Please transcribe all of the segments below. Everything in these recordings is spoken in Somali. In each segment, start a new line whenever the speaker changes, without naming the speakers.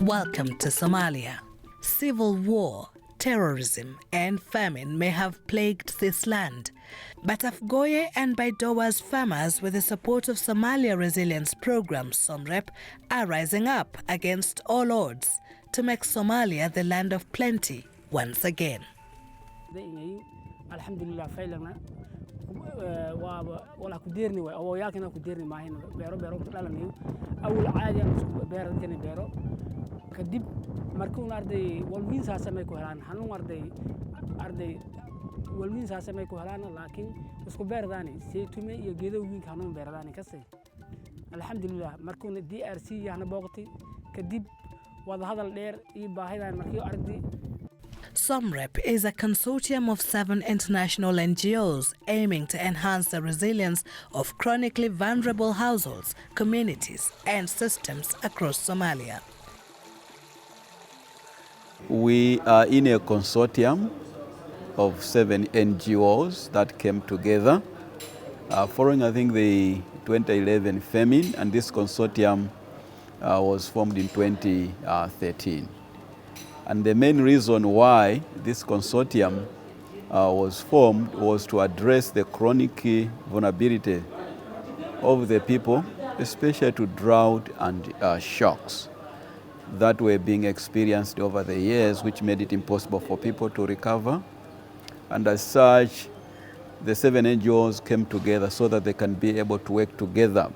Welcome to Somalia. Civil war, terrorism, and famine may have plagued this land. But Afgoye and Baidoa's farmers, with the support of Somalia Resilience Program, SomRep, are rising up against all odds to make Somalia the land of plenty once again.
Alhamdulillah, wala kudirni way oo yaakina kudirni maahin beero dhalanayo awal caadi aan isku beeradkani beero kadib markuu arday walwiin saasamay ku helaan xanuun arday walwiin saasamay ku helaan laakiin isku beeradaani saytume iyo geedo wiin xanuun beeradaani kasay alhamdulillah markuu DRC yaana booqtay kadib wada hadal dheer iyo baahidaan markii arday.
SomRep is a consortium of 7 international NGOs aiming to enhance the resilience of chronically vulnerable households, communities, and systems across Somalia.
We are in a consortium of 7 NGOs that came together following, I think, the 2011 famine, and this consortium was formed in 2013. And the main reason why this consortium was formed was to address the chronic vulnerability of the people, especially to drought and shocks that were being experienced over the years, which made it impossible for people to recover. And as such, the 7 NGOs came together so that they can be able to work together,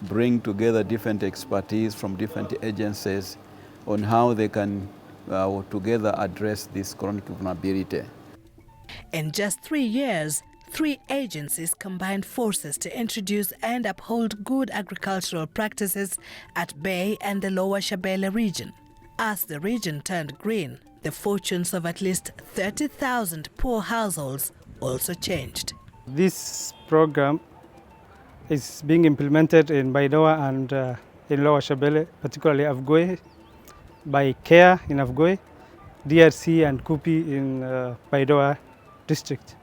bring together different expertise from different agencies on how they can together address this chronic vulnerability.
In just 3 years, 3 agencies combined forces to introduce and uphold good agricultural practices at Bay and the Lower Shabelle region. As the region turned green, the fortunes of at least 30,000 poor households also changed.
This program is being implemented in Baidoa and in Lower Shabelle, particularly Afgoye, by CARE in Afgoye, DRC and Kupi in Baidoa district.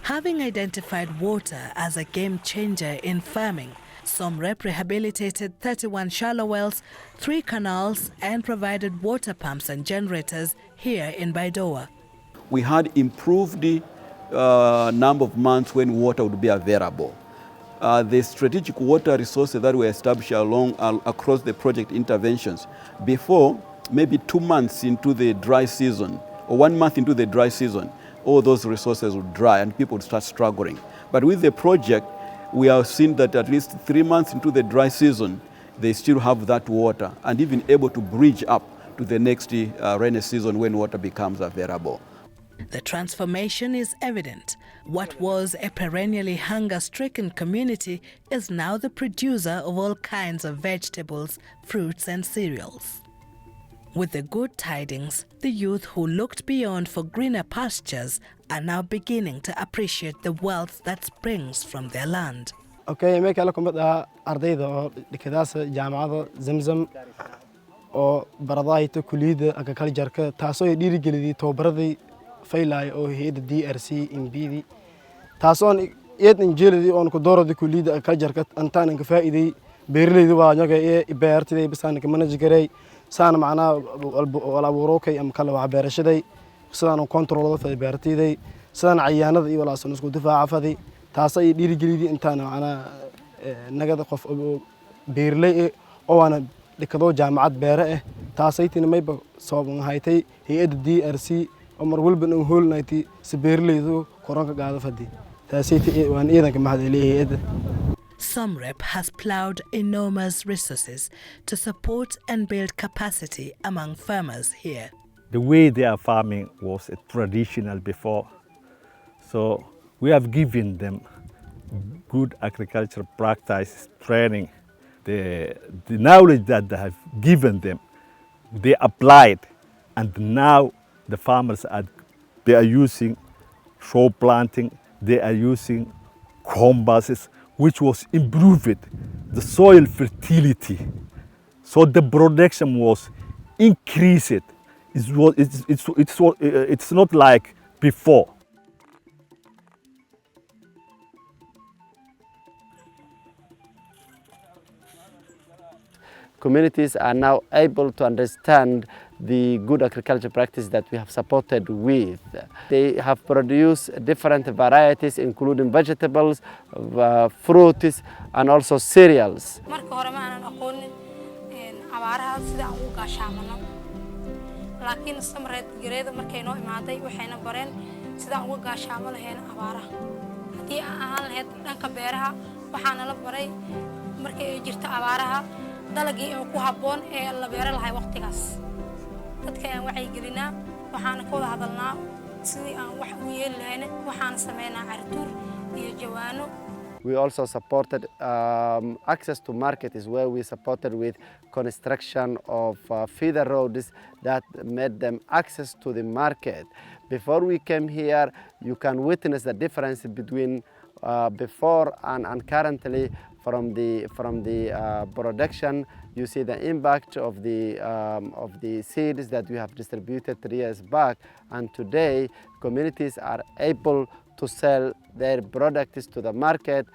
Having identified water as a game changer in farming, SomRep rehabilitated 31 shallow wells, 3 canals, and provided water pumps and generators here in Baidoa.
We had improved the number of months when water would be available. The strategic water resources that were established across the project interventions before, maybe 2 months into the dry season or 1 month into the dry season, all those resources would dry and people would start struggling. But with the project, we have seen that at least 3 months into the dry season, they still have that water and even able to bridge up to the next rainy season when water becomes available.
The transformation is evident. What was a perennially hunger-stricken community is now the producer of all kinds of vegetables, fruits, and cereals. With the good tidings, the youth who looked beyond for greener pastures are now beginning to appreciate the wealth that springs from their land.
Okay, make a look at ardayda oo dhikadaas jaamacada Zamzam oo baradayta kulliyada agriculture-ka taasoo ay dhiirigeliyay tababaradii faylay oo hay'adda DRC inbidi taasoo eed injeeladi oo ku dooradii kulliyada agriculture-ka antaan ka faa'iiday beeraleydu waa ayaga ee beertay bisaan ka manage garay saan macnaa wala abuurokay am kala wax beerashaday sidaan control da beertayday sidaan cayaanada iyo walaasan isku difaaca faday taas ay dhiirigeliyay intaan macnaa nagada qof beerley oo ana dhikado jaamacad beere ah taas ay tinayba sabab haytay hay'adda DRC oo mar walba in hoolnayti si beerleydu koranka qaada fadhi taas ay waan ciidanka mahadceliyay hay'adda.
SomRep has ploughed enormous resources to support and build capacity among farmers here.
The way they are farming was traditional before, so we have given them good agricultural practice training. The knowledge that they have given them, they applied, and now the farmers they are using straw planting, they are using combuses, which was improved the soil fertility. So the production was increased. It's not like before.
communities are now able to understand the good agriculture practice that we have supported with. They have produced different varieties, including vegetables, fruits, and also cereals.
laakiin SomRep gareeda markay noo imaaday waxayna bareen sida uga gaashaamo lahayn abaaraha hadii aan ahaan lahayd dhanka beeraha waxaana la baray markay ay jirto abaaraha dalagii oo ku haboon ee la beero lahay waqtigaas dadka aan wacyi gelinaa waxaana ka wada hadalnaa sidii aan wax u yeeli lahayn waxaana sameynaa cartuur iyo jawaano.
We also supported access to market is where we supported with construction of feeder roads that made them access to the market. Before we came here, you can witness the difference between before and currently from the production. You see the impact of the seeds that we have distributed 3 years back, and today communities are able to sell their products to the market,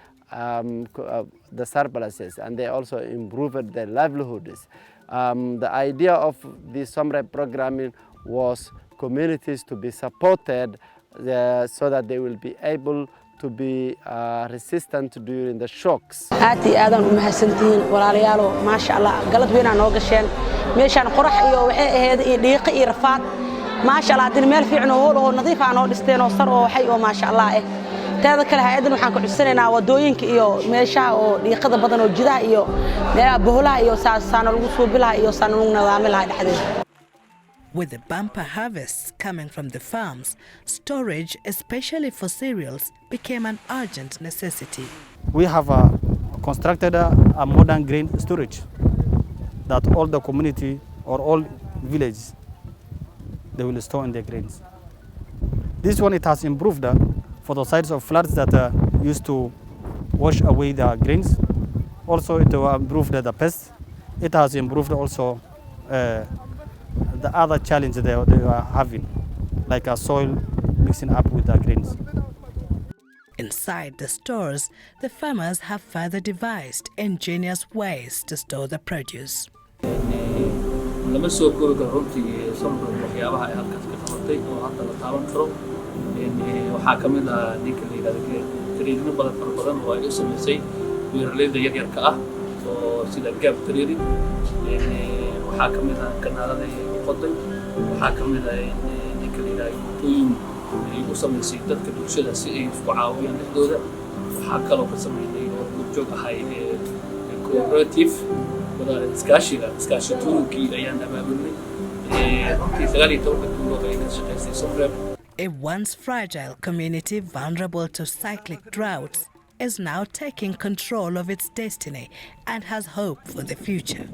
the surpluses, and they also improved their livelihoods. The idea of the SomRep programming was communities to be supported so that they will be able to be resistant during the shocks.
aad iyo aad aan u mahadsantihiin walaalayaal ma sha Allah galad weyn aan noo gasheen meeshaan qorax iyo waxay ahayd dhiiqo iyo rafaad ma sha Allah hadii meel fiican oo nadiif ah noo dhisteen oo sar oo waxay oo ma sha Allah taada kale hay'adan waxaan ku cusbanaynaa wadooyinka iyo meeshaha oo dhiiqada badan oo jidaha iyo meelaha boholaha iyo saasana lagu soo bilaha iyo saana lagu nidaamay lahaa dhexdeeda.
With the bumper harvests coming from the farms, storage, especially for cereals, became an urgent necessity.
We have constructed a modern grain storage that all the community or all villages, they will store in their grains. This one, it has improved for the sites of floods that used to wash away the grains. Also, it improved the pests. It has improved also the other challenge they are having, like a soil mixing up with the grains.
Inside the stores, the farmers have further devised ingenious ways to store the produce.
lama soo koobi karo runtii SomRep waxyaabaha ay halkaas ka qabatay oo hadda la taaban karo waxaa ka mid ah ninka la yiraahdo training badan oo ay u sameysay beeraleyda yaryarka ah oo sida gap training waxaa ka mid ah kanaalada qoday waxaa ka mid ah ninka la yiraahdo ay u sameysay dadka bulshada si ay isku caawiyaan dhexdooda waxaa kaloo ka sameeyay oo joog ahay cooperative wada iskaashi tuulkii ayaan abaabulnay runtii 19 tuulo ay ka shaqeysay SomRep.
A once fragile community vulnerable to cyclic droughts is now taking control of its destiny and has hope for the future.